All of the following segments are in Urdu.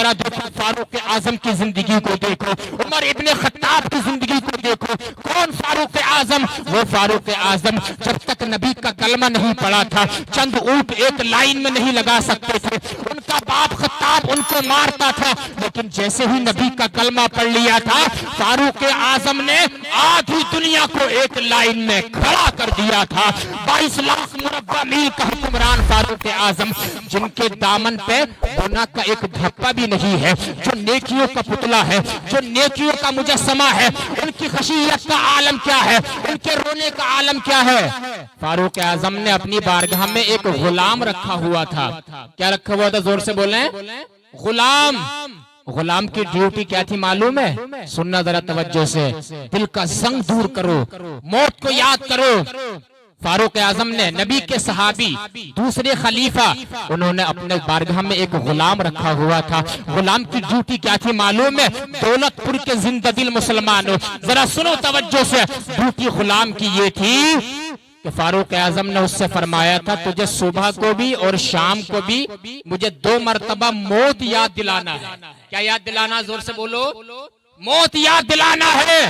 ذرا دیکھو فاروق اعظم کی زندگی کو دیکھو، عمر ابن خطاب کی زندگی کو دیکھو. کون فاروق اعظم؟ وہ فاروق اعظم جب تک نبی کا کلمہ نہیں پڑا تھا چند اونٹ ایک لائن میں نہیں لگا سکتے تھے. ان کا باپ خطاب ان کو مارتا تھا، لیکن جیسے ہی نبی کا کلمہ پڑھ لیا تھا فاروق اعظم نے آدھی دنیا کو ایک لائن میں کھڑا کر دیا تھا. 22 لاکھ مربع میل کا حکمران فاروق اعظم، جن کے دامن پہ گناہ کا ایک دھپا بھی نہیں ہے، جو نیکیوں کا پتلا ہے، جو نیکیوں کا مجسمہ ہے. ان کی خشیت کا عالم کیا ہے، ان کے رونے کا عالم کیا ہے؟ فاروق اعظم نے اپنی بارگاہ میں ایک غلام رکھا ہوا تھا. کیا رکھا ہوا تھا؟ زور سے بولیں. غلام. غلام کی ڈیوٹی کیا تھی معلوم ہے؟ سننا ذرا توجہ سے، دل کا زنگ دور کرو، موت کو یاد کرو. فاروق اعظم نے نبی کے صحابی دوسرے خلیفہ انہوں نے اپنے بارگاہ میں ایک غلام رکھا ہوا تھا. غلام کی ڈیوٹی کیا تھی معلوم ہے؟ دولت پور کے زندہ دل مسلمانوں ذرا سنو توجہ سے، ڈیوٹی غلام کی یہ تھی کہ فاروق اعظم نے اس سے فرمایا تھا تجھے صبح کو بھی اور شام کو بھی مجھے 2 مرتبہ موت یاد دلانا ہے. کیا یاد دلانا؟ زور سے بولو. موت یاد دلانا ہے.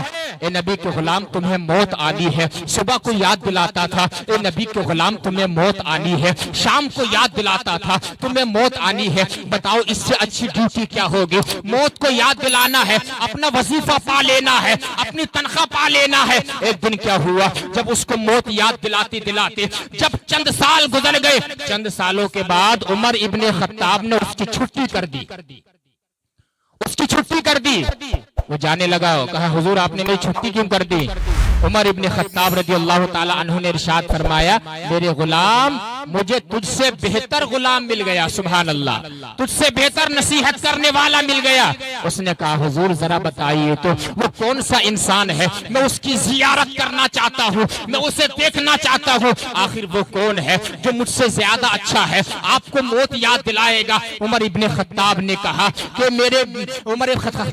اے نبی کے غلام تمہیں موت آنی ہے. صبح کو یاد دلاتا تھا اے نبی کے غلام تمہیں موت آنی ہے. شام کو یاد دلاتا تھا تمہیں موت آنی ہے. بتاؤ اس سے اچھی ڈیوٹی کیا ہوگی؟ موت کو یاد دلانا ہے، اپنا وظیفہ پا لینا ہے، اپنی تنخواہ پا لینا ہے. ایک دن کیا ہوا، جب اس کو موت یاد دلاتے دلاتے جب چند سال گزر گئے، چند سالوں کے بعد عمر ابن خطاب نے اس کی چھٹی کر دی. اس کی چھٹی کر دی. وہ جانے لگا، کہا حضور آپ نے میری چھٹی کیوں کر دی؟ عمر ابن خطاب رضی اللہ تعالی عنہ نے ارشاد فرمایا میرے غلام مجھے تجھ سے بہتر غلام مل گیا. سبحان اللہ. تجھ سے بہتر نصیحت کرنے والا مل گیا. اس نے کہا حضور ذرا بتائیے تو وہ کون سا انسان ہے، میں اس کی زیارت کرنا چاہتا ہوں، میں اسے دیکھنا چاہتا ہوں. آخر وہ کون ہے جو مجھ سے زیادہ اچھا ہے، آپ کو موت یاد دلائے گا؟ عمر ابن خطاب نے کہا کہ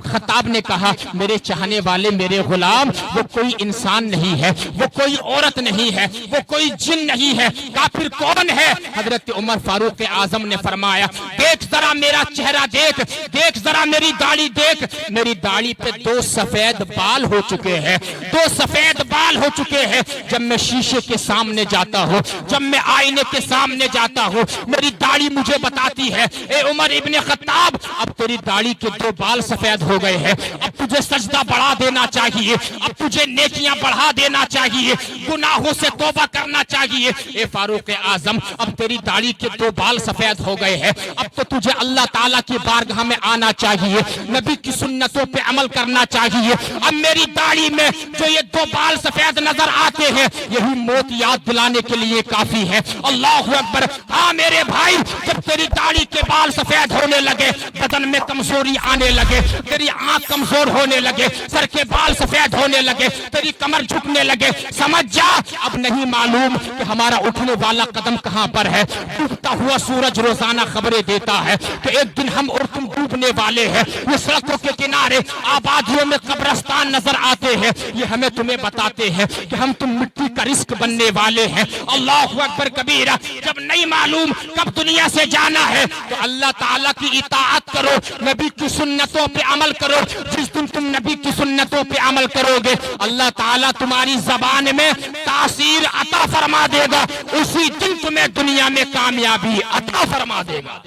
خطاب نے کہا میرے چاہنے والے میرے غلام وہ کوئی انسان نہیں ہے، وہ کوئی عورت نہیں ہے، وہ کوئی جن نہیں ہے. کافر کون ہے؟ حضرت عمر فاروق اعظم نے فرمایا دیکھ ذرا میرا چہرہ دیکھ، دیکھ ذرا میری داڑھی دیکھ. میری داڑھی پہ 2 سفید بال ہو چکے ہیں، 2 سفید بال ہو چکے ہیں. جب میں شیشے کے سامنے جاتا ہوں، جب میں آئینے کے سامنے جاتا ہوں، میری داڑھی مجھے بتاتی ہے اے عمر ابن خطاب اب تیری داڑھی کے 2 بال سفید ہو گئے ہیں، اب تجھے سجدہ بڑھا دینا چاہیے، اب تجھے نیکیاں بڑھا دینا چاہیے، گناہوں سے توبہ کرنا چاہیے. اے فاروق اعظم اب تیری داڑھی کے 2 بال سفید ہو گئے ہیں، اب تو تجھے اللہ تعالیٰ کی بارگاہ میں آنا چاہیے، نبی کی سنتوں پہ عمل کرنا چاہیے. اب میری داڑھی میں جو یہ 2 بال سفید نظر آتے ہیں یہی موت یاد دلانے کے لیے کافی ہے. اللہ اکبر. ہاں میرے بھائی جب تیری داڑھی کے بال سفید ہونے لگے، بدن میں کمزوری آنے لگے، تیری آنکھ کمزور ہونے لگے، سر کے بال سفید ہونے لگے، تیری کمر جھکنے لگے، سمجھ جا اب نہیں معلوم کہ ہمارا اٹھنے والا قدم کہاں پر ہے. ڈوبتا ہوا سورج روزانہ خبریں دیتا ہے کہ ایک دن ہم اور تم ڈوبنے والے ہیں. یہ سڑکوں کے کنارے آبادیوں میں قبرستان نظر آتے ہیں، یہ ہمیں تمہیں بتاتے ہیں کہ ہم تم مٹی کا رزق بننے والے ہیں. اللہ اکبر کبیرہ. جب نہیں معلوم کب دنیا سے جانا ہے تو اللہ تعالیٰ کی اطاعت کرو، نبی کی سنتوں پہ عمل کرو. جس دن تم نبی کی سنتوں پہ عمل کرو گے اللہ تعالیٰ تمہاری زبان میں تاثیر عطا فرما دے گا، اسی دن تمہیں دنیا میں کامیابی عطا فرما دے گا.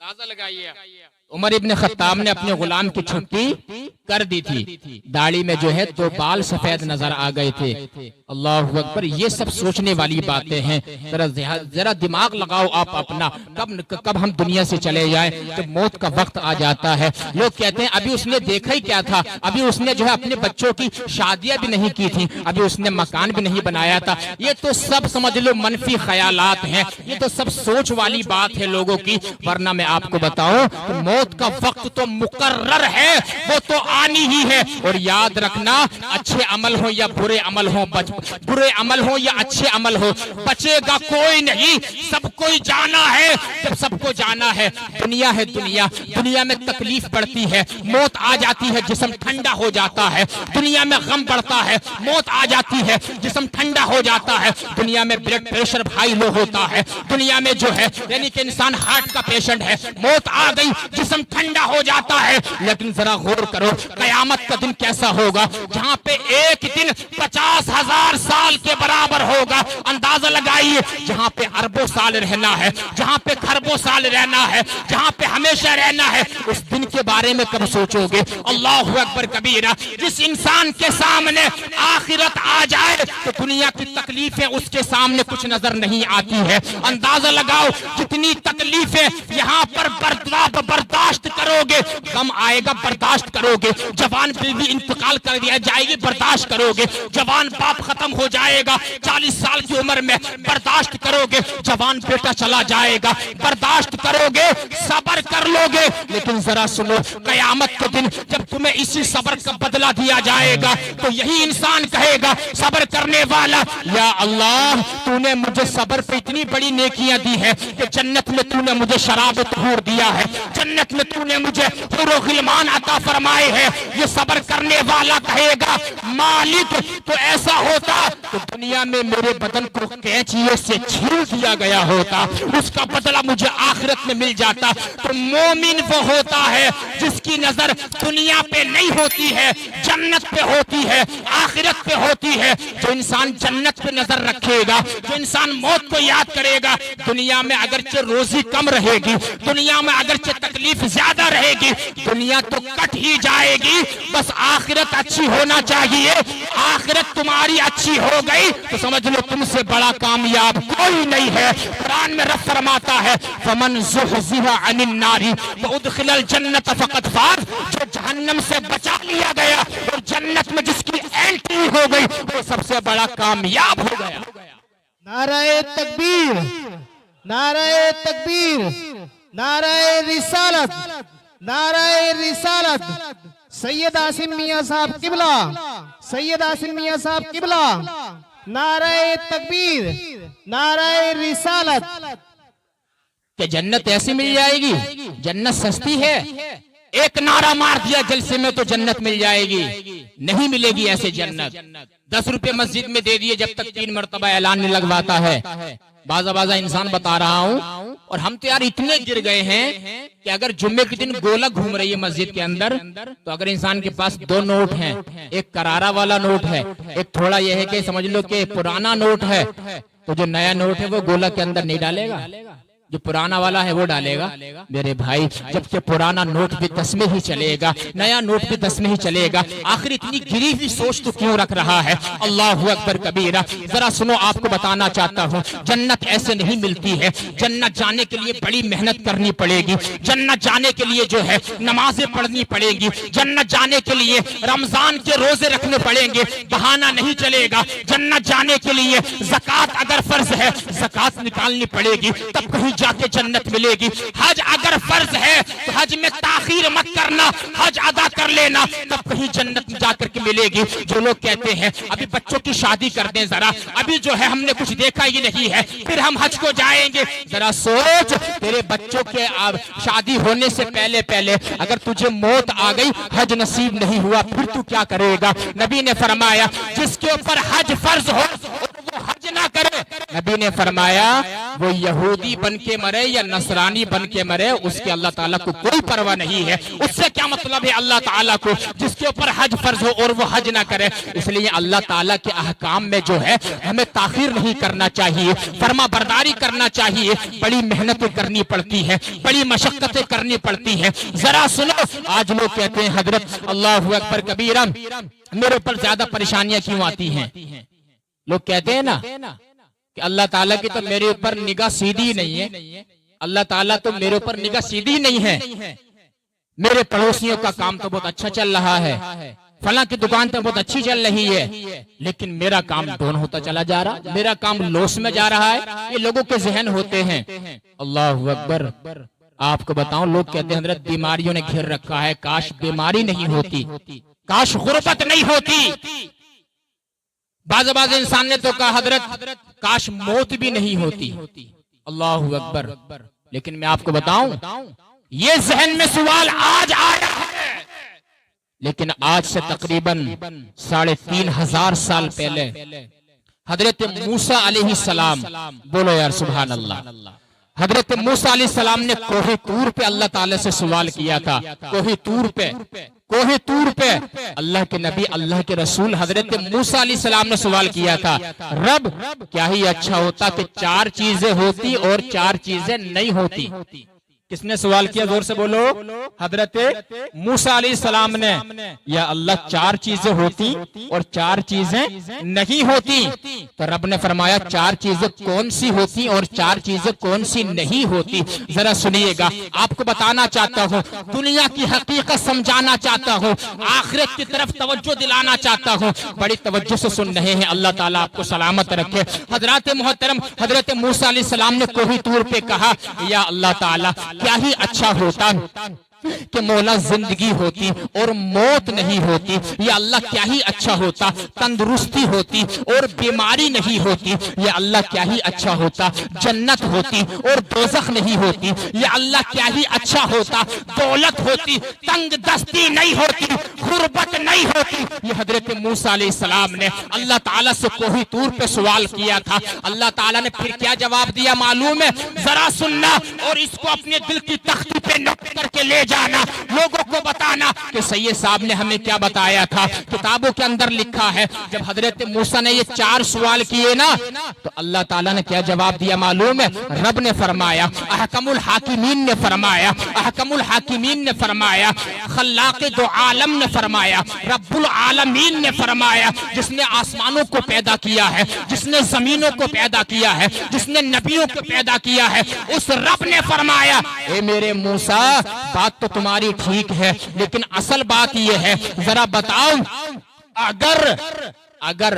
اندازہ لگائیے عمر ابن خطاب نے اپنے غلام کی چھٹی کر دی تھی. داڑھی میں جو ہے 2 بال سفید نظر آ گئے تھے. اللہ اکبر. یہ سب سوچنے والی باتیں ہیں. ذرا دماغ لگاؤ آپ اپنا، کب ہم دنیا سے چلے جائیں جب موت کا وقت آ جاتا ہے. لوگ کہتے ہیں ابھی اس نے دیکھا ہی کیا تھا، ابھی اس نے جو ہے اپنے بچوں کی شادیاں بھی نہیں کی تھی، ابھی اس نے مکان بھی نہیں بنایا تھا. یہ تو سب سمجھ لو منفی خیالات ہیں، یہ تو سب سوچ والی بات ہے لوگوں کی. ورنہ میں آپ کو بتاؤں موت کا وقت تو مقرر ہے، وہ تو آنی ہی ہے. اور یاد رکھنا اچھے عمل ہو یا برے عمل ہو, برے عمل ہو یا اچھے عمل ہو, بچے گا کوئی نہیں. سب کو جانا ہے. جب سب کو جانا ہے, دنیا ہے دنیا, دنیا میں تکلیف بڑھتی ہے, موت آ جاتی ہے, جسم ٹھنڈا ہو جاتا ہے. دنیا میں غم بڑھتا ہے, موت آ جاتی ہے, جسم ٹھنڈا ہو جاتا ہے. دنیا میں بلڈ پریشر بھائی لو ہوتا ہے. دنیا میں جو ہے یعنی کہ انسان ہارٹ کا پیشنٹ ہے, موت آ گئی, جسم ٹھنڈا ہو جاتا ہے. لیکن ذرا غور کرو قیامت کا دن کیسا ہوگا, جہاں پہ ایک دن 50,000 سال کے برابر ہوگا. اندازہ لگائیے, جہاں پہ اربوں سال رہنا ہے, جہاں پہ خربوں سال رہنا ہے, جہاں پہ ہمیشہ رہنا ہے, اس دن کے بارے میں کب سوچو گے؟ اللہ اکبر کبیرہ. جس انسان کے سامنے آخرت آ جائے تو دنیا کی تکلیفیں اس کے سامنے کچھ نظر نہیں آتی ہے. اندازہ لگاؤ جتنی تکلیفیں یہاں پر برداشت کرو گے, غم آئے گا برداشت کرو گے, جوان بیوی انتقال کر دیا جائے گی برداشت کرو گے, جوان باپ ختم ہو جائے گا 40 سال کی عمر میں برداشت کرو گے, جوان بیٹا چلا جائے گا برداشت کرو گے, صبر کر لو گے. لیکن ذرا سنو, قیامت کے دن جب تمہیں اسی صبر کا بدلہ دیا جائے گا تو یہی انسان کہے گا صبر کرنے والا, یا اللہ تو نے مجھے صبر پہ اتنی بڑی نیکیاں دی ہے کہ جنت میں تو نے مجھے شراب طہور دیا ہے, جنت میں تو نے مجھے حور و غلمان عطا فرمائے ہیں. یہ صبر کرنے والا کہے گا مالک تو ایسا ہوتا تو دنیا میں میرے بدن کو کینچیوں سے چھیل دیا گیا ہوتا, اس کا بدلہ مجھے آخرت میں مل جاتا. تو مومن وہ ہوتا ہے جس کی نظر دنیا پہ نہیں ہوتی ہے, جنت پہ ہوتی ہے, آخرت پہ ہوتی ہے. جو انسان جنت پہ نظر رکھے گا, جو انسان موت کو یاد کرے گا, دنیا میں اگرچہ روزی کم رہے گی, دنیا میں اگرچہ تکلیف زیادہ رہے گی, دنیا تو کٹ ہی جائے گی, بس آخرت اچھی ہونا چاہیے. آخرت تمہاری اچھی ہو گئی تو سمجھ لو تم سے بڑا کامیاب کوئی نہیں ہے. قرآن میں رب فرماتا ہے فمن زحزح عن النار وادخل الجنت فقد فاز, جو جہنم سے بچا لیا گیا اور جنت میں جس کی انٹری ہو گئی وہ سب سے بڑا کامیاب ہو گیا. نعرہ تکبیر, نعرہ تکبیر, نعرہ رسالت, نعرہ رسالت. سید عاصم میاں صاحب قبلہ, سید عاصم میاں صاحب قبلہ. نعرہ تکبیر, نعرہ رسالت. کہ جنت ایسی مل جائے گی, جنت سستی ہے, ایک نعرہ مار دیا جلسے میں تو جنت مل جائے گی, نہیں ملے گی ایسے جنت. 10 روپے مسجد میں دے دیے جب تک 3 مرتبہ اعلان نہیں لگواتا ہے. بازا انسان بتا رہا ہوں, اور ہم تو یار اتنے گر گئے ہیں کہ اگر جمعے کے دن گولہ گھوم رہی ہے مسجد کے اندر, تو اگر انسان کے پاس 2 نوٹ ہیں, ایک کرارا والا نوٹ ہے, ایک تھوڑا یہ ہے کہ سمجھ لو کہ پرانا نوٹ ہے, تو جو نیا نوٹ ہے وہ گولہ کے اندر نہیں ڈالے گا, جو پرانا والا ہے وہ ڈالے گا. میرے بھائی جبکہ پرانا نوٹ بھی 10 میں ہی چلے گا, نیا نوٹ بھی 10 میں ہی چلے گا, آخر اتنی گری ہوئی سوچ تو کیوں رکھ رہا ہے؟ اللہ اکبر کبیرہ. ذرا سنو, آپ کو بتانا چاہتا ہوں جنت ایسے نہیں ملتی ہے. جنت جانے کے لیے بڑی محنت کرنی پڑے گی, جنت جانے کے لیے جو ہے نمازیں پڑھنی پڑے گی, جنت جانے کے لیے رمضان کے روزے رکھنے پڑیں گے, بہانہ نہیں چلے گا. جنت جانے کے لیے زکوٰۃ اگر فرض ہے زکوٰۃ نکالنی پڑے گی, تب کہیں جا کے جنت ملے گی. حج اگر فرض ہے تو حج میں تاخیر مت کرنا, حج ادا کر لینا, تب کہیں جنت جا کر کے ملے گی. جو لوگ کہتے ہیں ابھی بچوں کی شادی کر دیں, ذرا ابھی جو ہے ہم نے کچھ دیکھا ہی نہیں ہے پھر ہم حج کو جائیں گے, ذرا سوچ, تیرے بچوں کے شادی ہونے سے پہلے اگر تجھے موت آ گئی, حج نصیب نہیں ہوا, پھر تو کیا کرے گا؟ نبی نے فرمایا جس کے اوپر حج فرض ہو وہ حج نہ کرے. نبی نے فرمایا وہ یہودی بن کے مرے یا نصرانی بن کے مرے, اس کے اللہ تعالیٰ کو کوئی پرواہ نہیں ہے. اس سے کیا مطلب ہے اللہ تعالیٰ کو جس کے اوپر حج فرض ہو اور وہ حج نہ کرے؟ اس لیے اللہ تعالیٰ کے احکام میں جو ہے ہمیں تاخیر نہیں کرنا چاہیے, فرما برداری کرنا چاہیے. بڑی محنتیں کرنی پڑتی ہے, بڑی مشقتیں کرنی پڑتی ہیں. ذرا سنو, آج لوگ کہتے ہیں حضرت اللہ اکبر کبیرہ میرے اوپر زیادہ پریشانیاں کیوں آتی ہیں؟ لوگ کہتے ہیں نا کہ اللہ تعالیٰ کی تو میرے اوپر نگاہ سیدھی نہیں ہے, اللہ تعالیٰ تو میرے اوپر نگاہ سیدھی نہیں ہے. میرے پڑوسیوں کا کام تو بہت اچھا چل رہا ہے, فلاں کی دکان تو بہت اچھی چل رہی ہے, لیکن میرا کام ڈاؤن ہوتا چلا جا رہا, میرا کام لوس میں جا رہا ہے. یہ لوگوں کے ذہن ہوتے ہیں. اللہ اکبر. آپ کو بتاؤں لوگ کہتے ہیں حضرت بیماریوں نے گھیر رکھا ہے، کاش بیماری نہیں ہوتی، کاش غربت نہیں ہوتی۔ بعض انسان نے تو کہا حضرت کاش موت بھی نہیں ہوتی۔ اللہ اکبر۔ لیکن میں آپ کو بتاؤں یہ ذہن میں سوال آج آیا ہے، لیکن آج سے تقریباً 3500 سال پہلے حضرت موسیٰ علیہ السلام، بولو یار سبحان اللہ، حضرت موسیٰ علیہ السلام نے کوہ طور پہ اللہ تعالی سے سوال کیا تھا۔ کوہ طور پہ اللہ کے نبی، اللہ کے رسول حضرت موسیٰ علیہ السلام نے سوال کیا تھا، رب کیا ہی اچھا ہوتا کہ 4 چیزیں ہوتی اور 4 چیزیں نہیں ہوتی۔ کس نے سوال کیا؟ زور سے بولو۔ حضرت موسیٰ علیہ السلام نے، یا اللہ 4 چیزیں ہوتی اور 4 چیزیں نہیں ہوتی۔ تو رب نے فرمایا 4 چیزیں کون سی ہوتی اور 4 چیزیں کون سی نہیں ہوتی؟ ذرا سنیے گا، آپ کو بتانا چاہتا ہوں، دنیا کی حقیقت سمجھانا چاہتا ہوں، آخرت کی طرف توجہ دلانا چاہتا ہوں۔ بڑی توجہ سے سن رہے ہیں، اللہ تعالیٰ آپ کو سلامت رکھے۔ حضرات محترم، حضرت موسیٰ علیہ السلام نے کوہ طور پہ کہا، یا اللہ تعالیٰ کیا ہی اچھا ہوتا کہ مولا زندگی ہوتی اور موت نہیں ہوتی، یا اللہ کیا ہی اچھا ہوتا تندرستی ہوتی اور بیماری نہیں ہوتی، یا اللہ کیا ہی اچھا ہوتا جنت ہوتی اور دوزخ نہیں ہوتی، یا اللہ کیا ہی اچھا ہوتا دولت ہوتی تنگ دستی نہیں ہوتی، غربت نہیں ہوتی۔ یہ حضرت موسیٰ علیہ السلام نے اللہ تعالیٰ سے کوہ طور پہ سوال کیا تھا۔ اللہ تعالیٰ نے پھر کیا جواب دیا معلوم ہے؟ ذرا سننا اور اس کو اپنے دل کی تختی پہ نوٹ کر کے لے جانا، لوگوں کو بتانا کہ سید صاحب نے ہمیں کیا بتایا تھا۔ کتابوں کے اندر لکھا ہے جب حضرت موسیٰ نے یہ 4 سوال کیے نا تو اللہ تعالیٰ نے کیا جواب دیا معلوم ہے؟ رب نے فرمایا، احکم الحاکمین نے فرمایا، احکم الحاکمین نے فرمایا، خلاق دو عالم نے فرمایا، رب العالمین نے فرمایا، جس نے آسمانوں کو پیدا کیا ہے، جس نے زمینوں کو پیدا کیا ہے، جس نے نبیوں کو پیدا کیا ہے، اس رب نے فرمایا، اے میرے موسیٰ بات تو تمہاری ٹھیک ہے، لیکن اصل بات یہ ہے، ذرا بتاؤ اگر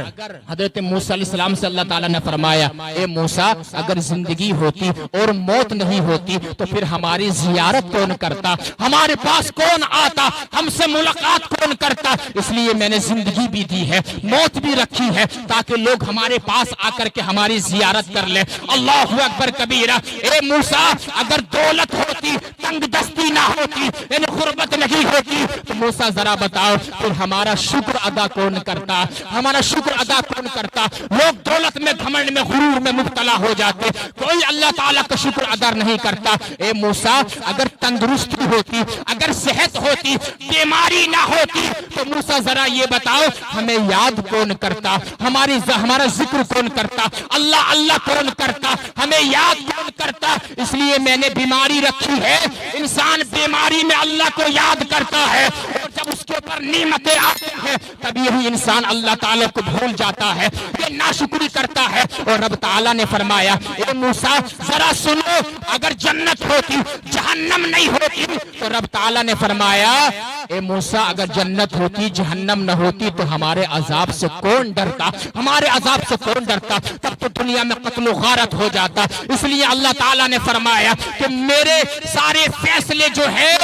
حضرت موسیٰ علیہ السلام سے اللہ تعالیٰ نے فرمایا، اے موسیٰ اگر زندگی ہوتی اور موت نہیں ہوتی تو پھر ہماری زیارت کون کرتا، ہمارے پاس کون آتا، ہم سے ملاقات کون کرتا؟ اس لیے میں نے زندگی بھی دی ہے، موت بھی رکھی ہے تاکہ لوگ ہمارے پاس آ کر کے ہماری زیارت کر لیں۔ اللہ اکبر کبیرہ۔ اے موسیٰ اگر دولت ہوتی، تنگ دستی نہ ہوتی، یعنی غربت نہیں ہوتی تو موسیٰ ذرا بتاؤ پھر ہمارا شکر ادا کون کرتا، ہمارا شکر ادا کون کرتا؟ لوگ دولت میں، گھمنڈ میں، غرور میں مبتلا ہو جاتے، کوئی اللہ تعالیٰ کا شکر ادا نہیں کرتا۔ اے موسیٰ اگر تندرستی ہوتی، اگر صحت ہوتی، بیماری نہ ہوتی تو موسیٰ ذرا یہ بتاؤ ہمیں یاد کون کرتا، ہمارا ذکر کون کرتا، اللہ کون کرتا، ہمیں یاد کون کرتا؟ اس لیے میں نے بیماری رکھی ہے، انسان بیماری میں اللہ کو یاد کرتا ہے، اور جب اس کے اوپر نعمتیں آتی ہیں تب یہی انسان اللہ تعالیٰ کو بھول جاتا ہے، یہ ناشکری کرتا ہے۔ اور رب تعالیٰ نے فرمایا، اے موسیٰ ذرا سنو، اگر جنت ہوتی، جہنم نہیں ہوتی تو رب تعالیٰ نے فرمایا، اے موسیٰ اگر جنت ہوتی، جہنم نہ ہوتی تو ہمارے عذاب سے کون ڈرتا، ہمارے عذاب سے کون ڈرتا؟ تب تو دنیا میں قتل و غارت ہو جاتا۔ اس لیے اللہ تعالیٰ نے فرمایا کہ میرے سارے فیصلے جو ہے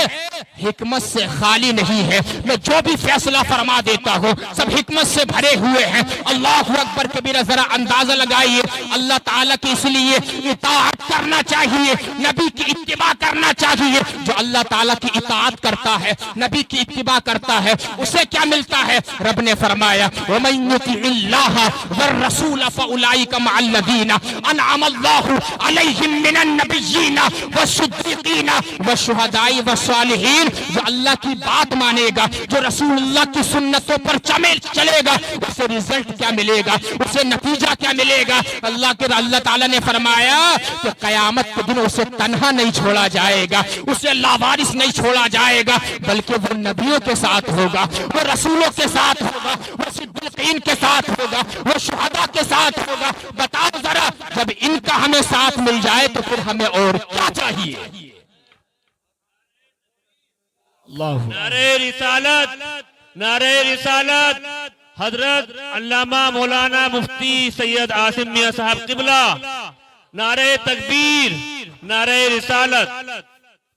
حکمت سے خالی نہیں ہے، میں جو بھی فیصلہ فرما دیتا ہوں سب حکمت سے بھرے ہوئے ہیں۔ اللہ اکبر کبیرہ۔ ذرا اندازہ لگائیے، اللہ تعالیٰ کی اس لیے اطاعت کرنا چاہیے، نبی کی اتباع کرنا چاہیے۔ جو اللہ تعالیٰ کی اطاعت کرتا ہے، نبی کی اتباع کرتا ہے، اسے کیا ملتا ہے؟ رب نے فرمایا، وَمَن يُطِعِ اللَّهَ وَالرَّسُولَ فَأُولَٰئِكَ مَعَ الَّذِينَ أَنْعَمَ اللَّهُ عَلَيْهِم مِّنَ النَّبِيِّينَ وَالصِّدِّيقِينَ وَالشُّهَدَاءِ وَالصَّالِحِينَ۔ جو اللہ کی بات مانے گا، جو رسول اللہ کی سنتوں پر چلے گا، اسے رزلٹ کیا ملے گا، اسے نتیجہ کیا ملے گا؟ اللہ تعالیٰ نے فرمایا کہ قیامت کے دن اسے تنہا نہیں چھوڑا جائے گا، اسے لاوارث نہیں چھوڑا جائے گا، بلکہ وہ نبیوں کے ساتھ ہوگا، وہ رسولوں کے ساتھ ہوگا، وہ صدیقین کے ساتھ ہوگا، وہ شہداء کے ساتھ ہوگا۔ بتاؤ ذرا، جب ان کا ہمیں ساتھ مل جائے تو پھر ہمیں اور کیا چاہیے؟ نعرہ رسالت، نعرہ رسالت۔ حضرت علامہ مولانا مفتی سید عاصم میاں صاحب قبلہ، نعرہ تکبیر، نعرہ رسالت۔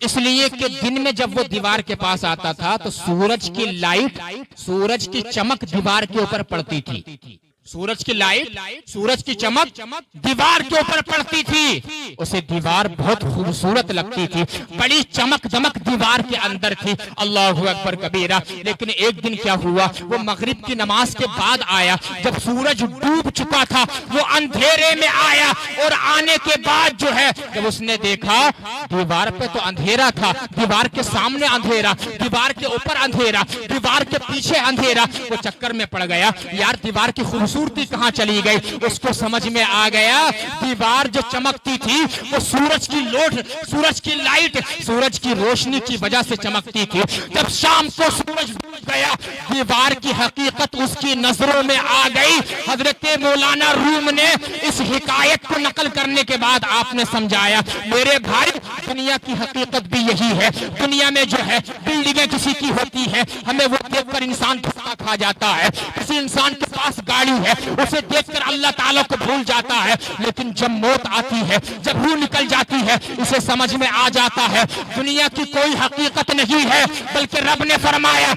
اس لیے کہ دن میں جب وہ دیوار کے پاس آتا تھا تو سورج کی لائٹ، سورج کی چمک دیوار کے اوپر پڑتی تھی، سورج کی لائٹ، سورج کی چمک دیوار کے اوپر پڑتی تھی، اسے دیوار بہت خوبصورت لگتی تھی، بڑی چمک دمک دیوار کے اندر تھی۔ اللہ اکبر کبیرہ۔ لیکن ایک دن کیا ہوا، وہ مغرب کی نماز کے بعد آیا، جب سورج ڈوب چکا تھا وہ اندھیرے میں آیا، اور آنے کے بعد جو ہے جب اس نے دیکھا دیوار پہ تو اندھیرا تھا، دیوار کے سامنے اندھیرا، دیوار کے اوپر اندھیرا، دیوار کے پیچھے اندھیرا، وہ چکر میں پڑ گیا، یار دیوار کی خوبصورتی کہاں چلی گئی؟ اس کو سمجھ میں آ گیا دیوار جو چمکتی تھی وہ سورج کی لوٹ، سورج کی لائٹ، سورج کی روشنی کی وجہ سے چمکتی تھی۔ جب شام کو سورج ڈوب گیا دیوار کی حقیقت اس کی نظروں میں آ گئی۔ حضرت مولانا روم نے اس حکایت کو نقل کرنے کے بعد آپ نے سمجھایا، میرے بھائی دنیا کی حقیقت بھی یہی ہے، دنیا میں جو ہے بلڈنگیں کسی کی ہوتی ہے، ہمیں وہ دیکھ کر انسان دھوکا کھا جاتا ہے، کسی انسان کے پاس گاڑی ہے اسے دیکھ کر اللہ تعالیٰ کو بھول جاتا ہے، لیکن جب موت آتی ہے، جب روح نکل جاتی ہے، اسے سمجھ میں آ جاتا ہے دنیا کی کوئی حقیقت نہیں ہے، بلکہ رب نے فرمایا،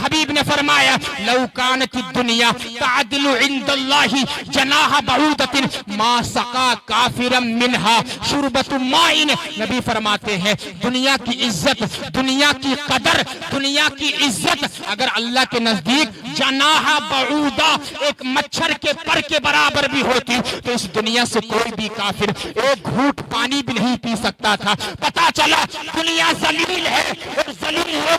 حبیب نے فرمایا، لو کانت الدنیا تعدل عند اللہ جناح بعودۃ ما سقا کافرا منہا شربۃ ماء۔ نبی فرماتے ہیں دنیا کی عزت، دنیا کی قدر، دنیا کی عزت اگر اللہ کے نزدیک جناح بعودہ ایک مچھر کے پر کے برابر بھی ہوتی تو اس دنیا سے کوئی بھی کافر ایک گھونٹ پانی بھی نہیں پی سکتا تھا۔ پتا چلا دنیا ذلیل ہے، اور ذلیل ہو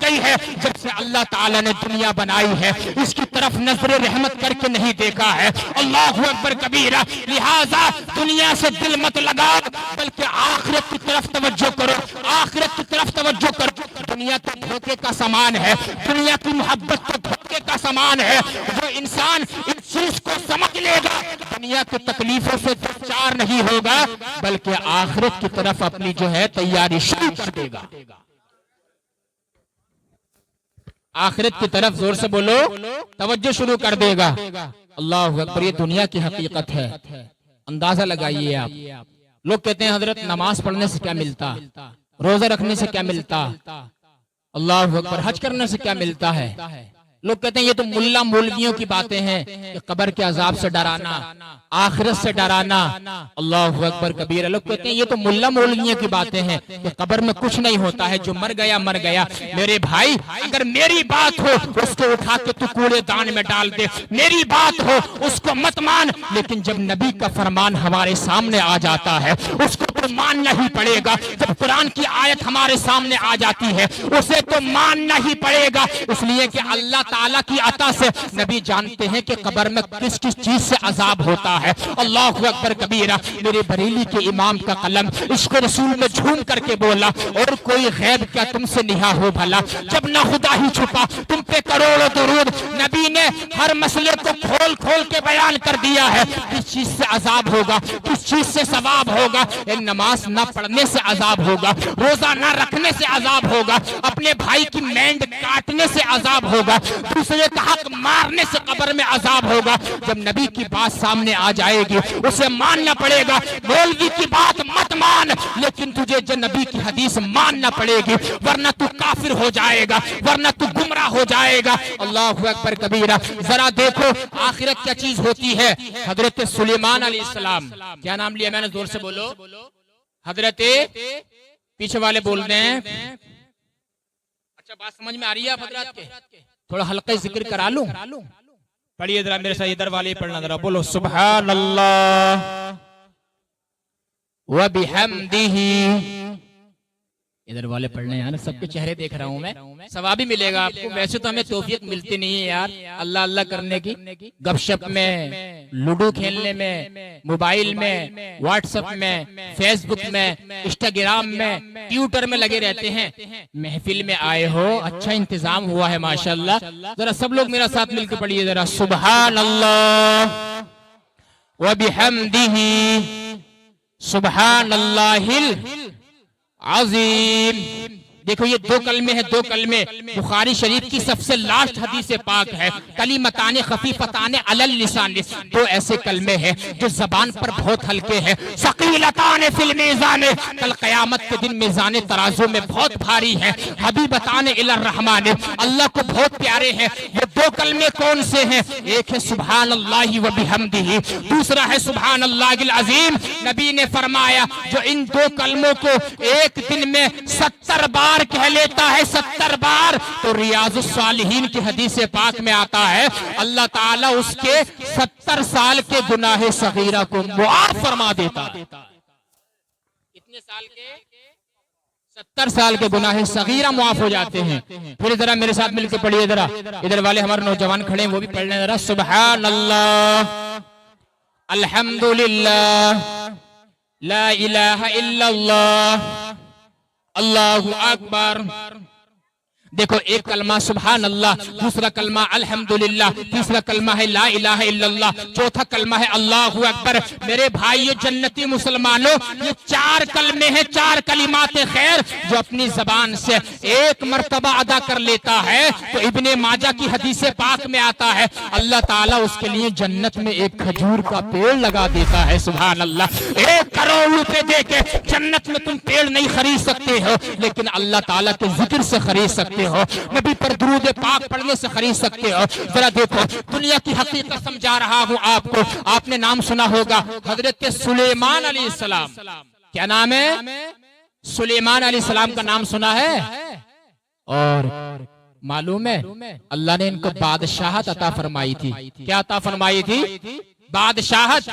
گئی ہے جب سے اللہ تعالیٰ نے دنیا بنائی ہے، اس کی طرف نظر رحمت کر کے نہیں دیکھا ہے۔ اللہ اکبر کبیرہ۔ لہذا دنیا سے دل مت لگاؤ، بلکہ آخرت کی طرف توجہ کرو، آخرت کی طرف توجہ کرو۔ دنیا تو دھوکے کا سامان ہے، دنیا کی محبت تو دھوکے کا سامان ہے۔ جو انسان اس چیز کو سمجھ لے گا دنیا کی تکلیفوں سے دوچار نہیں ہوگا، بلکہ آخرت کی طرف اپنی جو ہے تیاری شروع کر دے گا۔ آخرت کی طرف زور سے بولو، توجہ شروع کر دے گا۔ اللہ اکبر، یہ دنیا کی حقیقت ہے۔ اندازہ لگائیے آپ، لوگ کہتے ہیں حضرت نماز پڑھنے سے کیا ملتا، روزہ رکھنے سے کیا ملتا، اللہ اکبر، حج کرنے سے کیا ملتا ہے۔ لوگ کہتے ہیں یہ تو ملا مولویوں کی باتیں ہیں کہ قبر کے عذاب سے ڈرانا، آخرت سے ڈرانا، اللہ اکبر کبیرہ۔ لوگ کہتے ہیں یہ تو ملا مولویوں کی باتیں ہیں کہ قبر میں کچھ نہیں ہوتا ہے، جو مر گیا مر گیا۔ میرے بھائی اگر میری بات ہو اس کو اٹھا کے تو کوڑے دان میں ڈال دے، میری بات ہو اس کو مت مان، لیکن جب نبی کا فرمان ہمارے سامنے آ جاتا ہے اس کو تو ماننا ہی پڑے گا۔ جب قرآن کی آیت ہمارے سامنے آ جاتی ہے اسے تو ماننا ہی پڑے گا، اس لیے کہ اللہ تعالیٰ کی عطا سے نبی جانتے ہیں کہ قبر میں کس کس چیز سے عذاب ہوتا ہے۔ اللہ اکبر کبیرہ۔ میرے بریلی کے امام کا قلم عشق رسول میں جھوم کر کے بولا، اور کوئی غیب کیا تم سے نہا ہو بھلا، جب نہ خدا ہی چھپا تم پہ کروڑوں درود۔ نبی نے ہر مسئلے کو کھول کھول کے بیان کر دیا ہے، کس چیز سے عذاب ہوگا، کس چیز سے ثواب ہوگا۔ نماز نہ پڑھنے سے عذاب ہوگا، روزہ نہ رکھنے سے عذاب ہوگا، اپنے بھائی کی مینڈ کاٹنے سے عذاب ہوگا، دوسرے کا حق مارنے سے قبر میں عذاب ہوگا۔ جب نبی کی بات سامنے آ جائے گی اسے ماننا پڑے گا۔ مولوی کی بات مت مان، لیکن تجھے جو نبی کی حدیث ماننا پڑے گی، ورنہ تو کافر ہو جائے گا، ورنہ تو گمراہ ہو جائے گا۔ اللہ اکبر کبیرہ۔ ذرا دیکھو آخرت کیا چیز ہوتی ہے۔ حضرت سلیمان علیہ السلام، کیا نام لیا میں نے، زور سے بولو۔ حضرت، پیچھے والے بول رہے ہیں، اچھا بات سمجھ میں آ رہی ہے آپ حضرات کے؟ تھوڑا حلقہ ذکر کرا لوں، پڑھیے ذرا میرے ساتھ، ادھر والے پڑھنا ذرا، بولو سبحان اللہ وبحمدہ۔ ادھر والے پڑھنے ہیں، سب کے چہرے دیکھ رہا ہوں میں، ثواب بھی ملے گا آپ کو۔ ویسے تو ہمیں توفیق ملتی نہیں ہے یار اللہ اللہ کرنے کی، گپ شپ میں، لوڈو کھیلنے میں، موبائل میں، واٹس ایپ میں، فیس بک میں، انسٹاگرام میں، ٹویٹر میں لگے رہتے ہیں۔ محفل میں آئے ہو، اچھا انتظام ہوا ہے ماشاءاللہ۔ ذرا سب لوگ میرا ساتھ مل کے پڑھیے ذرا، سبحان اللہ وبحمدہ سبحان اللہ عظیم۔ دیکھو یہ دو کلمے ہیں، دو کلمے بخاری شریف کی سب سے لاسٹ حدیث پاک ہے، کلمتان خفیفتان علی اللسان، دو ایسے کلمے ہیں جو زبان پر بہت ہلکے ہیں، ثقیلتان فی المیزان، کل قیامت کے دن میزان ترازو میں بہت بھاری ہیں، حبیبتان الی الرحمن، اللہ کو بہت پیارے ہیں۔ یہ دو کلمے کون سے ہیں؟ ایک ہے سبحان اللہ و بحمدہ، دوسرا ہے سبحان اللہ العظیم۔ نبی نے فرمایا جو ان دو کلموں کو ایک دن میں 70 بار کہہ لیتا ہے، 70 بار، تو ریاض الصالحین کی حدیث پاک میں آتا ہے اللہ تعالیٰ اس کے 70 سال کے گناہ صغیرہ کو معاف فرما دیتا ہے۔ کتنے سال کے؟ 70 سال کے گناہ صغیرہ معاف ہو جاتے ہیں۔ پھر ذرا میرے ساتھ مل کے پڑھیے، ذرا ادھر والے ہمارے نوجوان کھڑے ہیں وہ بھی پڑھ لیں ذرا، سبحان اللہ، الحمدللہ، لا الہ الا اللہ، اللہ اکبر۔ دیکھو ایک کلمہ سبحان اللہ، دوسرا کلمہ الحمدللہ، تیسرا کلمہ ہے لا الہ الا اللہ، چوتھا کلمہ ہے اللہ اکبر۔ میرے بھائیو جنتی مسلمانوں، یہ 4 کلمے ہیں، 4 کلمات خیر جو اپنی زبان سے ایک مرتبہ ادا کر لیتا ہے تو ابن ماجہ کی حدیث پاک میں آتا ہے اللہ تعالیٰ اس کے لیے جنت میں ایک کھجور کا پیڑ لگا دیتا ہے۔ سبحان اللہ، 1 کروڑ روپے دے کے جنت میں تم پیڑ نہیں خرید سکتے ہو، لیکن اللہ تعالیٰ کے ذکر سے خرید سکتے ہو، نبی پر درود پاک پڑھنے سے خرید سکتے ہو۔ ذرا دیکھو دنیا کی حقیقت سمجھا رہا ہوں آپ کو۔ آپ نے نام سنا ہوگا حضرت سلیمان علیہ السلام، کیا نام ہے؟ سلیمان علیہ السلام کا نام سنا ہے؟ اور معلوم ہے اللہ نے ان کو بادشاہت عطا فرمائی تھی۔ کیا عطا فرمائی تھی؟ بادشاہت،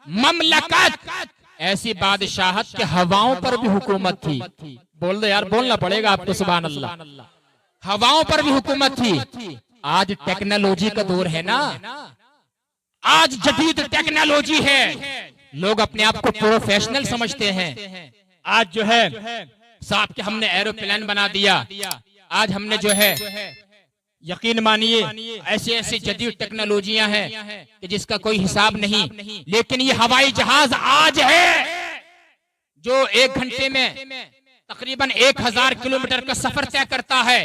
مملکت، ایسی بادشاہت کہ ہواؤں پر بھی حکومت تھی۔ بول دو یار، بولنا پڑے گا آپ کو، سبحان اللہ، ہواؤں پر بھی حکومت تھی۔ آج ٹیکنالوجی کا دور ہے نا، آج جدید ٹیکنالوجی ہے، لوگ اپنے آپ کو پروفیشنل سمجھتے ہیں۔ آج جو ہے صاحب کہ ہم نے ایروپلین بنا دیا، آج ہم نے جو ہے یقین مانیے ایسی ایسی جدید ٹیکنالوجیاں ہیں کہ جس کا کوئی حساب نہیں، لیکن یہ ہوائی جہاز آج ہے جو 1 گھنٹے میں تقریباً 1000 کلومیٹر کا سفر طے کرتا ہے،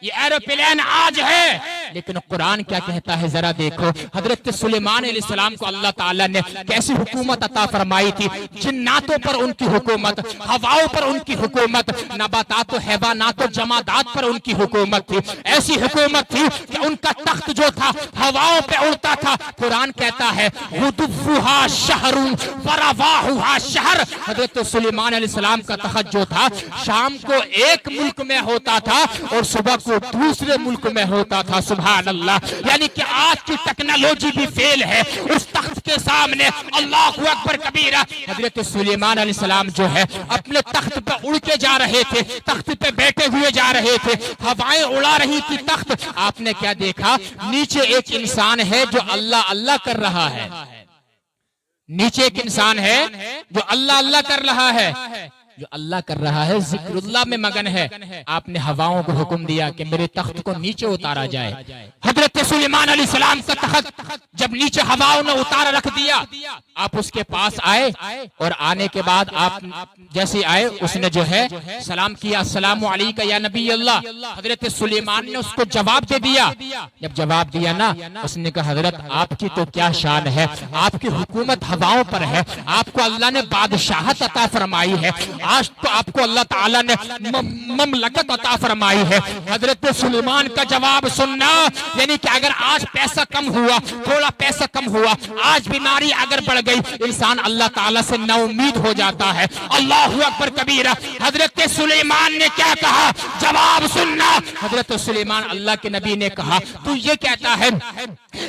یہ ایروپلین آج ہے۔ لیکن قرآن کیا کہتا ہے ذرا دیکھو، حضرت سلیمان علیہ السلام کو اللہ تعالیٰ نے کیسی حکومت عطا فرمائی تھی، جناتوں پر ان کی حکومت، ہواؤں پر ان کی حکومت، نباتات و حیوانات و جمادات پر ان کی حکومت تھی۔ ایسی حکومت تھی کہ ان کا تخت جو تھا ہواؤں پہ اڑتا تھا۔ قرآن کہتا ہے غدوہا شہر ورواحها شہر، حضرت سلیمان علیہ السلام کا تخت جو تھا شام کو ایک ملک میں ہوتا تھا اور صبح کو دوسرے ملک میں ہوتا تھا۔ سبحان اللہ، یعنی کہ آج کی ٹیکنالوجی بھی فیل ہے اس تخت کے سامنے۔ اللہ اکبر کبیرہ، حضرت سلیمان علیہ السلام جو ہے اپنے تخت پہ اڑ کے جا رہے تھے، تخت پہ بیٹھے ہوئے جا رہے تھے، ہوائیں اڑا رہی تھی تخت۔ آپ نے کیا دیکھا؟ نیچے ایک انسان ہے جو اللہ اللہ کر رہا ہے، نیچے ایک انسان ہے جو اللہ اللہ کر رہا ہے، جو اللہ کر رہا ہے، ذکر اللہ میں مگن ہے۔ آپ نے ہواؤں کو حکم دیا کہ میرے تخت کو نیچے اتارا جائے۔ حضرت سلیمان علیہ السلام کا تخت جب نیچے ہواؤں نے اتارا رکھ دیا، آپ اس کے پاس آئے اور آنے کے بعد آپ جیسے آئے اس نے جو ہے سلام کیا، السلام علیکہ یا نبی اللہ۔ حضرت سلیمان نے اس کو جواب دے دیا۔ جب جواب دیا نا، اس نے کہا حضرت آپ کی تو کیا شان ہے، آپ کی حکومت ہواؤں پر ہے، آپ کو اللہ نے بادشاہت عطا فرمائی ہے، آج تو آپ کو اللہ تعالیٰ نے مملکت عطا فرمائی ہے۔ حضرت سلیمان کا جواب سننا، یعنی کہ اگر آج پیسہ کم ہوا، تھوڑا پیسہ کم ہوا، آج بیماری اگر بڑھ گئی، انسان اللہ تعالیٰ سے نا امید ہو جاتا ہے۔ اللہ اکبر کبیرہ، حضرت سلیمان نے کیا کہا؟ جواب سننا۔ حضرت سلیمان اللہ کے نبی نے کہا تو یہ کہتا ہے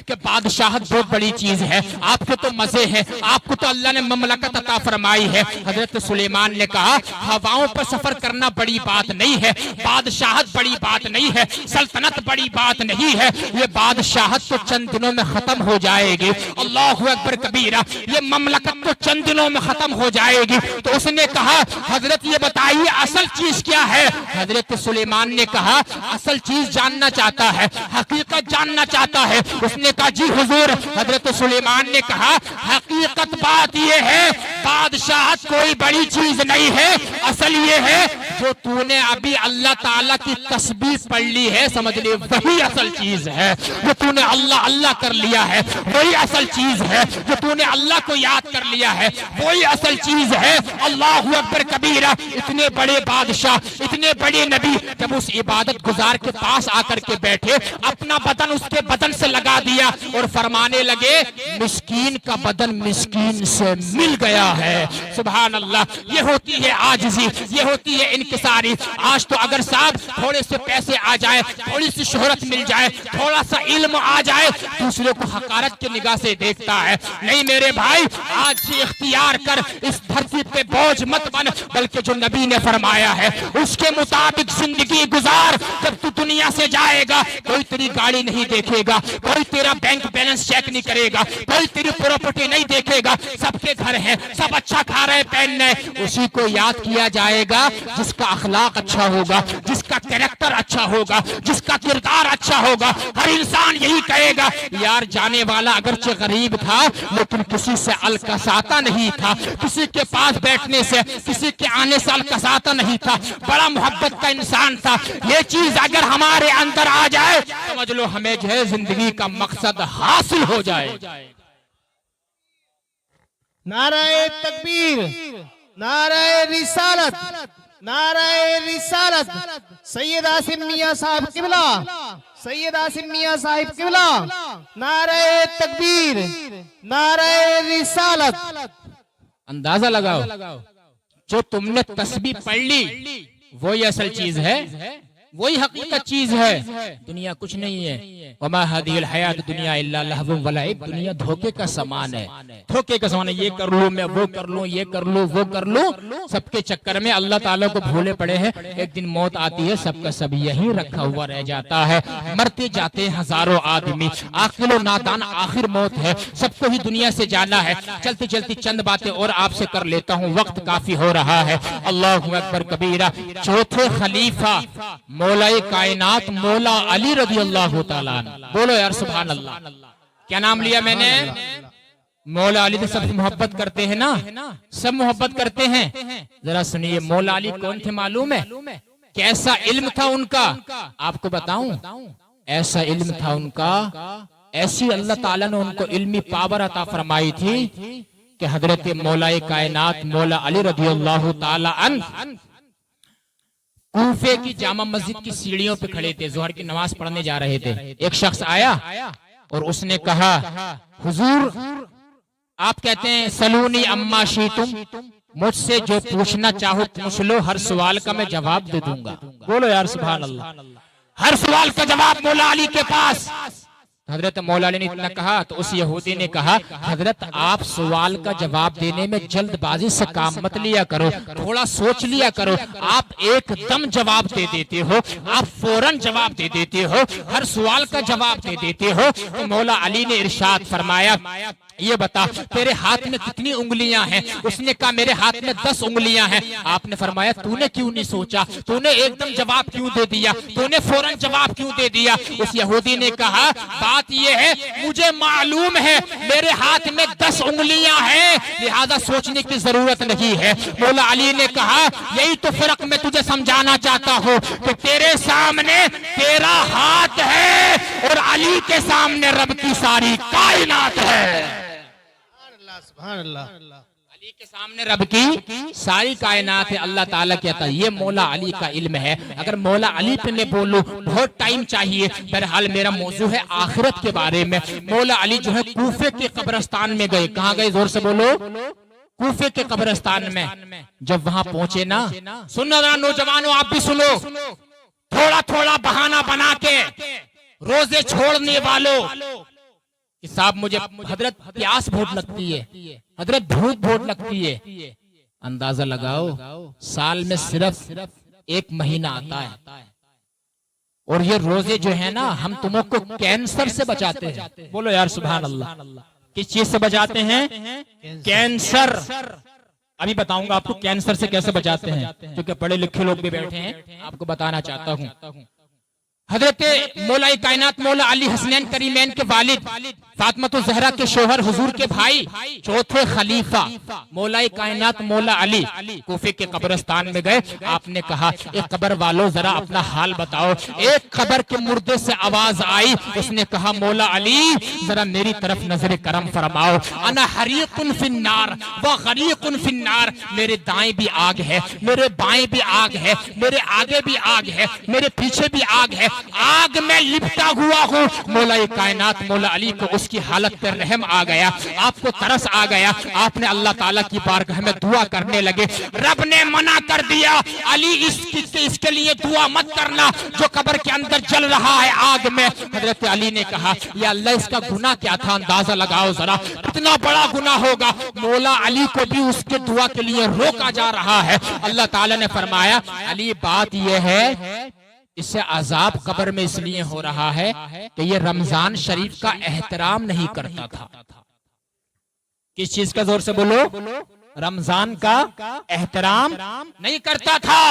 کہ بادشاہت بہت بڑی چیز ہے، آپ کے تو مزے ہیں، آپ کو تو اللہ نے مملکت عطا فرمائی ہے۔ حضرت سلیمان نے کہا ہواؤں پر سفر کرنا بڑی بات نہیں ہے، بادشاہت بڑی بات نہیں ہے، سلطنت بڑی بات نہیں ہے، یہ بادشاہت تو چند دنوں میں ختم ہو جائے گی۔ اللہ اکبر کبیرہ، یہ مملکت تو چند دنوں میں ختم ہو جائے گی۔ تو اس نے کہا حضرت یہ بتائیے اصل چیز کیا ہے؟ حضرت سلیمان نے کہا اصل چیز جاننا چاہتا ہے، حقیقت جاننا چاہتا ہے۔ اس نے کہا جی حضور۔ حضرت سلیمان نے کہا حقیقت بات یہ ہے بادشاہت کوئی بڑی چیز نہیں ہے، اصل یہ ہے جو تو نے ابھی اللہ تعالیٰ کی تسبیح پڑھ لی ہے سمجھ لے وہی اصل چیز ہے. جو تو نے اللہ اللہ کر لیا ہے وہی اصل چیز ہے. جو تو نے اللہ کو یاد کر لیا ہے وہی اصل چیز ہے. اللہ اکبر کبیرہ. اتنے بڑے بادشاہ اتنے بڑے نبی جب اس عبادت گزار کے پاس آ کر کے بیٹھے اپنا بدن اس کے بدن سے لگا دیا اور فرمانے لگے مسکین کا بدن مسکین سے مل گیا ہے. سبحان اللہ. یہ ہوتی ہے عاجزی, یہ ہوتی ہے انکساری. آج تو اگر صاحب تھوڑے سے پیسے آ جائے, تھوڑی سی شہرت مل جائے, تھوڑا سا علم آ جائے, دوسرے کو حقارت کی نگاہ سے دیکھتا ہے. نہیں میرے بھائی, آج سے اختیار کر, اس دھرتی پہ بوجھ مت بن, بلکہ جو نبی نے فرمایا ہے اس کے مطابق زندگی گزار. جب تو دنیا سے جائے گا کوئی تیری گاڑی نہیں دیکھے گا, کوئی تیرا بینک بیلنس چیک نہیں کرے گا, کوئی تیری پراپرٹی نہیں دیکھے گا. سب کے گھر ہیں, سب اچھا کھا رہے پہن رہے, اسی کو یاد کیا جائے گا جس کا اخلاق اچھا ہوگا, جس کا کریکٹر اچھا ہوگا, جس کا کردار اچھا ہوگا. ہر انسان یہی کہے گا یار جانے والا اگرچہ غریب تھا لیکن کسی سے الکساتا نہیں تھا, کسی کے پاس بیٹھنے سے کسی کے آنے سے الکساتا نہیں تھا, بڑا محبت کا انسان تھا. یہ چیز اگر ہمارے اندر آ جائے سمجھ لو ہمیں جو ہے زندگی کا مقصد حاصل ہو جائے. نعرہ تکبیر, نعرہ رسالت, نعرہ رسالت. سید عاصم میاں صاحب قبلہ, سید عاصم میاں صاحب قبلہ. نعرہ تکبیر, نعرہ رسالت. اندازہ لگاؤ جو تم نے تسبیح پڑھ لی وہی اصل چیز ہے, وہی حقیقت چیز ہے. دنیا کچھ نہیں ہے. وما هذه الحیات الدنیا الا لهو ولعب. دنیا دھوکے کا سامان ہے, دھوکے کا سامان ہے. یہ کر لوں میں, وہ کر لوں, یہ کر لوں, وہ کر لوں, سب کے چکر میں اللہ تعالیٰ کو بھولے پڑے ہیں. ایک دن موت آتی ہے, سب کا سب یہی رکھا ہوا رہ جاتا ہے. مرتے جاتے ہیں ہزاروں آدمی, عاقل و نادان آخر موت ہے. سب کو ہی دنیا سے جانا ہے. چلتی چلتی چند باتیں اور آپ سے کر لیتا ہوں, وقت کافی ہو رہا ہے. اللہ اکبر کبیرہ. چوتھے خلیفہ مولا کائنات مولا علی رضی اللہ تعالیٰ عنہ. بولو یار سبحان اللہ. کیا نام لیا میں نے؟ مولا علی سے سب محبت کرتے ہیں نا, سب محبت کرتے ہیں. ذرا سنیے مولا علی کون تھے معلوم ہے؟ کیسا علم تھا ان کا آپ کو بتاؤں. ایسا علم تھا ان کا, ایسی اللہ تعالیٰ نے ان کو علمی پاور عطا فرمائی تھی کہ حضرت مولا کائنات مولا علی رضی اللہ تعالیٰ عنہ کوفے کی جامع مسجد کی سیڑھیوں پہ کھڑے تھے, ظہر کی نماز پڑھنے جا رہے تھے. ایک شخص آیا اور اس نے کہا حضور آپ کہتے ہیں سلونی اما شیتم, مجھ سے جو پوچھنا چاہو پوچھ لو, ہر سوال کا میں جواب دے دوں گا. بولو یار سبحان اللہ. ہر سوال کا جواب مولا علی کے پاس. حضرت مولا علی نے اتنا کہا تو اس یہودی نے کہا حضرت آپ سوال کا جواب دینے میں جلد بازی سے کام مت لیا کرو, تھوڑا سوچ لیا کرو. آپ ایک دم جواب دے دیتے ہو, آپ فوراً جواب دے دیتے ہو, ہر سوال کا جواب دے دیتے ہو. تو مولا علی نے ارشاد فرمایا یہ بتا تیرے ہاتھ میں کتنی انگلیاں ہیں؟ اس نے کہا میرے ہاتھ میں 10 انگلیاں ہیں. آپ نے فرمایا تو نے کیوں نہیں سوچا, تو نے ایک دم جواب کیوں دے دیا, تو نے فوراً جواب کیوں دے دیا؟ اس یہودی نے کہا بات یہ ہے مجھے معلوم ہے میرے ہاتھ میں 10 انگلیاں ہیں, لہذا سوچنے کی ضرورت نہیں ہے. مولا علی نے کہا یہی تو فرق میں تجھے سمجھانا چاہتا ہوں کہ تیرے سامنے تیرا ہاتھ ہے اور علی کے سامنے رب کی ساری کائنات ہے. سبحان اللہ. علی کے سامنے رب کی ساری کائنات ہے, اللہ تعالیٰ کی عطا. یہ مولا علی کا علم ہے. اگر مولا علی پہ میں بولوں بہت ٹائم چاہیے. بہرحال میرا موضوع ہے آخرت کے بارے میں. مولا علی جو ہے کوفے کے قبرستان میں گئے. کہاں گئے زور سے بولو؟ کوفے کے قبرستان میں. جب وہاں پہنچے نا, سنو ذرا نوجوانوں آپ بھی سنو, تھوڑا تھوڑا بہانہ بنا کے روزے چھوڑنے والوں صاحب مجھے حضرت پیاس بہت لگتی ہے, حضرت بھوک بہت لگتی ہے. اندازہ لگاؤ سال میں صرف 1 مہینہ آتا ہے اور یہ روزے جو ہے نا ہم تمہیں کو کینسر سے بچاتے ہیں. بولو یار سبحان اللہ. کس چیز سے بچاتے ہیں؟ کینسر. ابھی بتاؤں گا آپ کو کینسر سے کیسے بچاتے ہیں, کیونکہ پڑھے لکھے لوگ بھی بیٹھے ہیں, آپ کو بتانا چاہتا ہوں. حضرت مولا کائنات مولا علی حسنین کریمین کے والد فاطمہ الزہرا کے شوہر حضور کے بھائی چوتھے خلیفہ مولا کائنات مولا علی کوفے کے قبرستان میں گئے. آپ نے کہا ایک قبر والوں ذرا اپنا حال بتاؤ. ایک قبر کے مردے سے آواز آئی, اس نے کہا مولا علی ذرا میری طرف نظر کرم فرماؤ. انا حریق فی النار و غریق فی النار, میرے دائیں بھی آگ ہے, میرے بائیں بھی آگ ہے, میرے آگے بھی آگ ہے, میرے پیچھے بھی آگ ہے, آگ میں لپٹا ہوا ہوں. مولا کائنات مولا علی کو اس کی حالت پر رحم آ گیا, آپ کو ترس آ گیا. آپ نے اللہ تعالیٰ کی بارگاہ میں دعا کرنے لگے. رب نے منع کر دیا, علی اس کے لیے دعا مت کرنا جو قبر کے اندر جل رہا ہے آگ میں. حضرت علی نے کہا یا اللہ اس کا گناہ کیا تھا, اندازہ لگاؤ ذرا کتنا بڑا گناہ ہوگا. مولا علی کو بھی اس کے دعا کے لیے روکا جا رہا ہے. اللہ تعالیٰ نے فرمایا علی بات یہ ہے اس سے عذاب قبر میں اس لیے ہو رہا ہے کہ یہ رمضان شریف کا احترام نہیں کرتا تھا. کس چیز کا زور سے بولو, رمضان کا احترام نہیں کرتا تھا.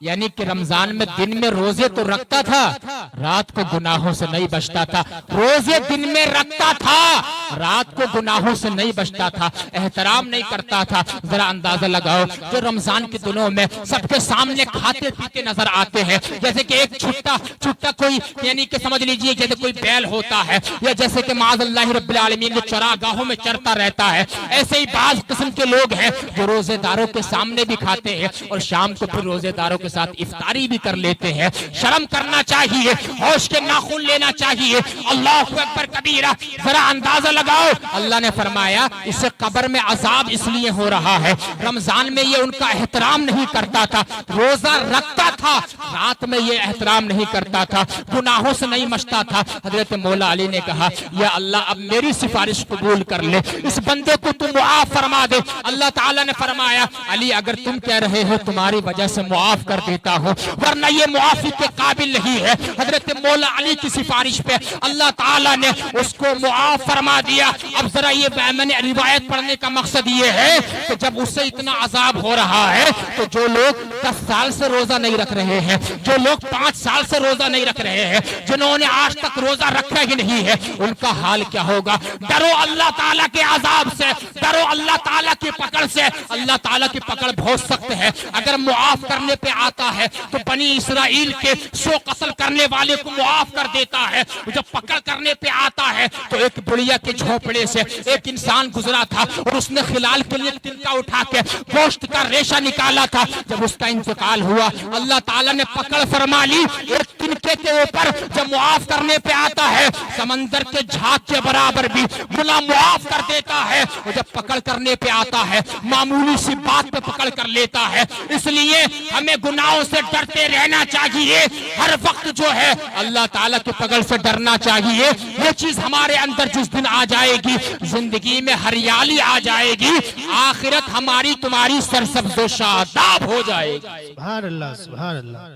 یعنی کہ رمضان میں دن میں روزے تو رکھتا تھا, رات کو گناہوں سے نہیں بچتا تھا. روزے دن میں رکھتا تھا, رات کو گناہوں سے نہیں بچتا تھا, احترام نہیں کرتا تھا. ذرا اندازہ لگاؤ جو رمضان کے دنوں میں سب کے سامنے کھاتے پیتے نظر آتے ہیں, جیسے کہ ایک چھٹا کوئی یعنی کہ سمجھ لیجئے جیسے کوئی بیل ہوتا ہے, یا جیسے کہ معاذ اللہ رب العالمین جو چراگاہوں میں چرتا رہتا ہے, ایسے ہی بعض قسم کے لوگ ہیں جو روزے داروں کے سامنے بھی کھاتے ہیں اور شام کو پھر روزے داروں کے ساتھ افطاری بھی کر لیتے ہیں. شرم کرنا چاہیے, ہوش کے ناخن لینا چاہیے. اللہ اکبر کبیرہ. ذرا اندازہ لگاؤ, اللہ نے فرمایا اس سے قبر میں عذاب اس لیے ہو رہا ہے, رمضان میں یہ ان کا احترام نہیں کرتا تھا, روزہ رکھتا تھا, رات میں یہ احترام نہیں کرتا تھا, گناہوں سے نہیں مچتا تھا. حضرت مولا علی نے کہا یا اللہ اب میری سفارش قبول کر لے, اس بندے کو تم معاف فرما دے. اللہ تعالیٰ نے فرمایا علی اگر تم کہہ رہے ہو تمہاری وجہ سے معاف کر دیتا ہوں, ورنہ یہ معافی کے قابل نہیں ہے. حضرت مولا علی کی سفارش پہ اللہ تعالیٰ نے اس کو معاف فرما دیا. اب ذرا یہ میں نے روایت پڑھنے کا مقصد یہ ہے کہ جب اس سے اتنا عذاب ہو رہا ہے تو جو لوگ 10 سال سے روزہ نہیں رکھ رہے ہیں, جو لوگ 5 سال سے روزہ نہیں رکھ رہے ہیں, جنہوں نے آج تک روزہ رکھا ہی نہیں ہے, ان کا حال کیا ہوگا. ڈرو اللہ تعالیٰ کے عذاب سے, ڈرو اللہ تعالیٰ کی پکڑ سے. اللہ تعالیٰ کی پکڑ بہت سخت ہے. اگر معاف کرنے پہ آتا ہے تو بنی اسرائیل کے 100 قتل کرنے والے کو معاف کر دیتا ہے. جب پکڑ کرنے پہ آتا ہے تو ایک بڑیا کے جھونپڑے سے ایک انسان گزرا تھا اور اس نے خلال کے لیے تنکا اٹھا کے گوشت کا ریشہ نکالا تھا. جب اس کا انتقال ہوا اللہ تعالیٰ نے پکڑ فرما لی. ایک تنکے کے اوپر جب معاف کرنے پہ آتا ہے سمندر کے جھاگ کے برابر بھی گناہ معاف کر دیتا ہے. اور جب پکڑ کرنے پہ آتا ہے معمولی سی بات پہ پکڑ کر لیتا ہے. اس لیے ہمیں گناہوں سے ڈرتے رہنا چاہیے, ہر وقت جو ہے اللہ تعالیٰ کی پکڑ سے ڈرنا چاہیے. یہ چیز ہمارے اندر جس دن آ جائے گی زندگی میں ہریالی آ جائے گی, آخرت ہماری تمہاری سرسبز و شاداب ہو جائے گی. سبحان اللہ سبحان اللہ.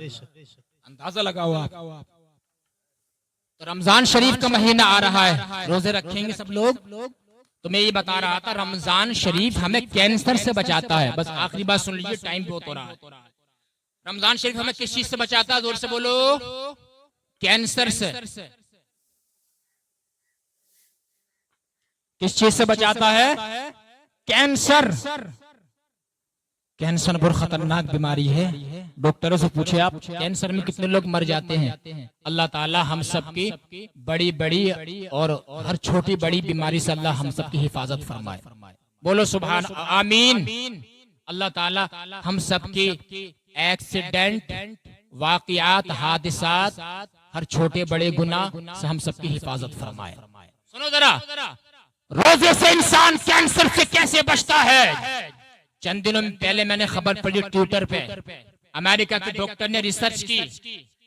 اندازہ لگاؤ آپ. تو رمضان شریف کا مہینہ آ رہا ہے, روزے رکھیں گے سب لوگ. تو میں یہ بتا رہا تھا رمضان شریف ہمیں کینسر سے بچاتا ہے. بس آخری بات سن لیجیے, ٹائم بہت ہو رہا ہے. رمضان شریف ہمیں کس چیز سے بچاتا ہے, زور سے بولو, کینسر سے. کس چیز سے بچاتا ہے, کینسر. کینسر بہت خطرناک بیماری ہے. ڈاکٹروں سے پوچھے آپ کینسر میں کتنے لوگ مر جاتے ہیں. اللہ تعالی ہم سب کی بڑی بڑی اور ہر چھوٹی بڑی بیماری سے اللہ ہم سب کی حفاظت فرمائے. بولو سبحان آمین. اللہ تعالی ہم سب کی ایکسیڈنٹ, واقعات, حادثات, ہر چھوٹے بڑے گناہ سے ہم سب کی حفاظت فرمائے. سنو ذرا, روزے سے انسان کینسر سے کیسے بچتا ہے. چند دنوں پہلے میں نے خبر پڑھی ٹویٹر پہ, امریکہ کے ڈاکٹر نے ریسرچ کی,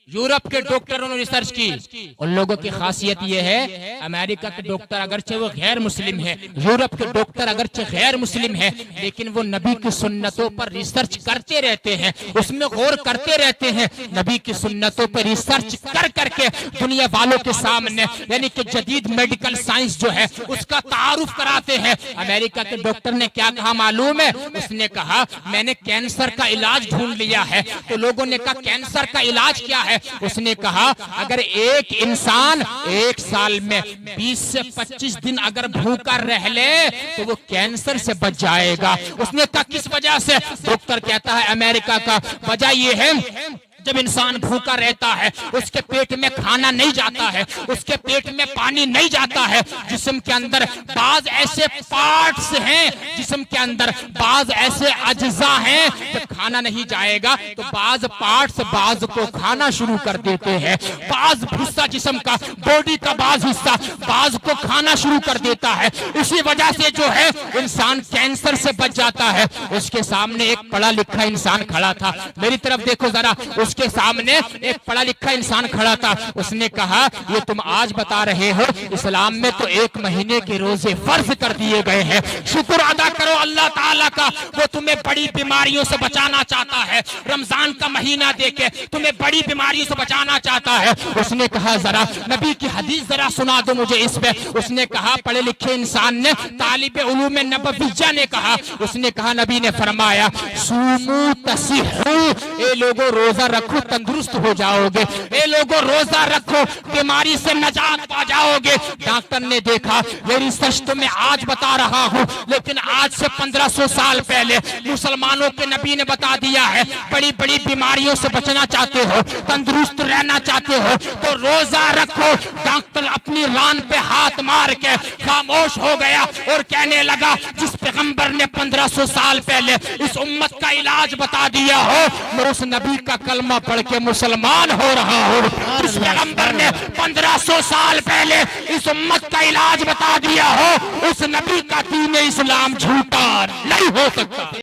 یورپ کے ڈاکٹروں نے ریسرچ کی. ان لوگوں کی خاصیت یہ ہے امریکہ کے ڈاکٹر اگرچہ وہ غیر مسلم ہے, یورپ کے ڈاکٹر اگرچہ غیر مسلم ہے, لیکن وہ نبی کی سنتوں پر ریسرچ کرتے رہتے ہیں, اس میں غور کرتے رہتے ہیں. نبی کی سنتوں پر ریسرچ کر کے دنیا والوں کے سامنے یعنی کہ جدید میڈیکل سائنس جو ہے اس کا تعارف کراتے ہیں. امریکہ کے ڈاکٹر نے کیا کہا معلوم ہے, اس نے کہا میں نے کینسر کا علاج ڈھونڈ لیا ہے. تو لوگوں نے کہا کینسر کا علاج کیا ہے, ہے؟ اس نے کہا اگر ایک انسان ایک سال میں 20 سے 25 دن اگر بھوکا رہ لے تو وہ کینسر سے بچ جائے گا۔ اس نے کہا کس وجہ سے؟ ڈاکٹر کہتا ہے امریکہ کا وجہ یہ ہے جب انسان بھوکا رہتا ہے اس کے پیٹ میں کھانا نہیں جاتا ہے، اس کے پیٹ میں پانی نہیں جاتا ہے، جسم کے اندر بعض ایسے پارٹس ہیں، جسم کے اندر بعض ایسے اجزاء ہیں، جب کھانا نہیں جائے گا تو بعض پارٹس بعض کو کھانا شروع کر دیتے ہیں، بعض حصہ جسم کا باڈی کا بعض حصہ بعض کو کھانا شروع کر دیتا ہے، اسی وجہ سے جو ہے انسان کینسر سے بچ جاتا ہے۔ اس کے سامنے ایک پڑھا لکھا انسان کھڑا تھا، میری طرف دیکھو ذرا، اس کے سامنے ایک پڑھا لکھا انسان کھڑا تھا۔ اس نے کہا یہ تم آج بتا رہے ہو اسلام میں تو 1 مہینے کے روزے فرض کر دیے گئے ہیں، شکر ادا کرو اللہ تعالیٰ کا، وہ تمہیں بڑی بیماریوں سے بچانا چاہتا ہے، رمضان کا مہینہ دے کے تمہیں بڑی بیماریوں سے بچانا چاہتا ہے۔ اس نے کہا ذرا نبی کی حدیث ذرا سنا دو مجھے اس پہ۔ اس نے کہا پڑھے لکھے انسان نے، طالب علوم نبویہ نے کہا، اس نے کہا نبی نے فرمایا سومو تصحو، اے لوگوں روزہ رکھو تندرست ہو جاؤ گے، اے لوگوں روزہ رکھو بیماری سے نجات پا جاؤ گے۔ ڈاکٹر نے دیکھا یہ ریسرچ تو میں آج بتا رہا ہوں لیکن آج سے 1500 سال پہلے مسلمانوں کے نبی نے بتا دیا ہے، بڑی بڑی بیماریوں سے بچنا چاہتے ہو، تندرست رہنا چاہتے ہو تو روزہ رکھو۔ ڈاکٹر اپنی ران پہ ہاتھ مار کے خاموش ہو گیا اور کہنے لگا جس پیغمبر نے 1500 سال پہلے اس امت کا علاج بتا دیا ہو میں اس نبی کا کلمہ پڑھ کے مسلمان ہو رہا ہوں۔ جس پیغمبر نے 1500 سال پہلے اس امت کا علاج بتا دیا ہو اس نبی کا دین اسلام جھوٹا نہیں ہو سکتا۔